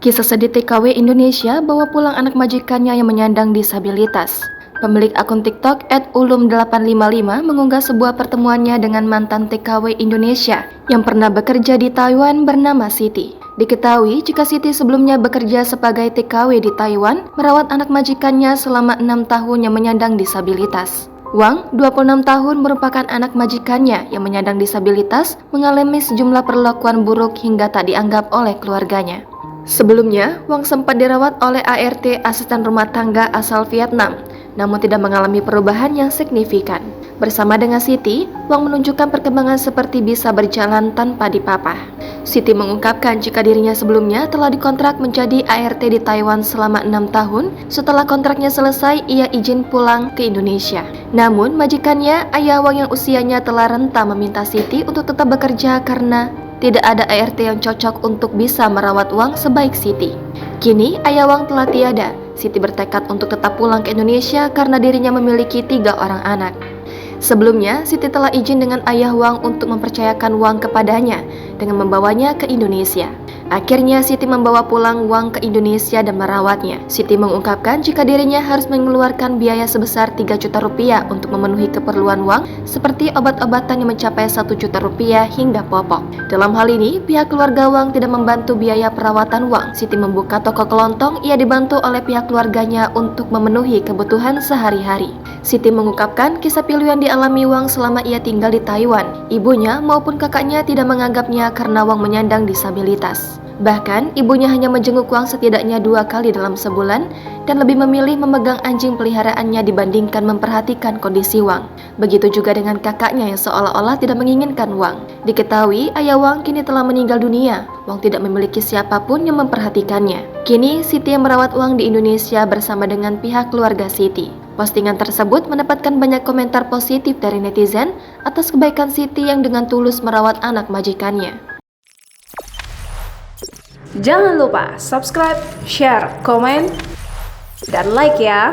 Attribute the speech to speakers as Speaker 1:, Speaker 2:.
Speaker 1: Kisah sedih TKW Indonesia bawa pulang anak majikannya yang menyandang disabilitas. Pemilik akun TikTok @ulum855 mengunggah sebuah pertemuannya dengan mantan TKW Indonesia yang pernah bekerja di Taiwan bernama Siti. Diketahui jika Siti sebelumnya bekerja sebagai TKW di Taiwan, merawat anak majikannya selama 6 tahun yang menyandang disabilitas. Wang, 26 tahun, merupakan anak majikannya yang menyandang disabilitas, mengalami sejumlah perlakuan buruk hingga tak dianggap oleh keluarganya. Sebelumnya, Wang sempat dirawat oleh ART, asisten rumah tangga asal Vietnam, namun tidak mengalami perubahan yang signifikan. Bersama dengan Siti, Wang menunjukkan perkembangan seperti bisa berjalan tanpa dipapah. Siti mengungkapkan jika dirinya sebelumnya telah dikontrak menjadi ART di Taiwan selama 6 tahun. Setelah kontraknya selesai, ia izin pulang ke Indonesia. Namun, majikannya, ayah Wang yang usianya telah renta, meminta Siti untuk tetap bekerja karena tidak ada ART yang cocok untuk bisa merawat Wang sebaik Siti. Kini, ayah Wang telah tiada. Siti bertekad untuk tetap pulang ke Indonesia karena dirinya memiliki 3 orang anak. Sebelumnya, Siti telah izin dengan ayah Wang untuk mempercayakan Wang kepadanya dengan membawanya ke Indonesia. Akhirnya, Siti membawa pulang Wang ke Indonesia dan merawatnya. Siti mengungkapkan jika dirinya harus mengeluarkan biaya sebesar 3 juta rupiah untuk memenuhi keperluan Wang, seperti obat-obatan yang mencapai 1 juta rupiah hingga popok. Dalam hal ini, pihak keluarga Wang tidak membantu biaya perawatan Wang. Siti membuka toko kelontong, ia dibantu oleh pihak keluarganya untuk memenuhi kebutuhan sehari-hari. Siti mengungkapkan kisah pilu yang dialami Wang selama ia tinggal di Taiwan. Ibunya maupun kakaknya tidak menganggapnya karena Wang menyandang disabilitas. Bahkan, ibunya hanya menjenguk Wang setidaknya 2 kali dalam sebulan dan lebih memilih memegang anjing peliharaannya dibandingkan memperhatikan kondisi Wang. Begitu juga dengan kakaknya yang seolah-olah tidak menginginkan Wang. Diketahui, ayah Wang kini telah meninggal dunia. Wang tidak memiliki siapapun yang memperhatikannya. Kini, Siti yang merawat Wang di Indonesia bersama dengan pihak keluarga Siti. Postingan tersebut mendapatkan banyak komentar positif dari netizen atas kebaikan Siti yang dengan tulus merawat anak majikannya.
Speaker 2: Jangan lupa subscribe, share, komen, dan like ya!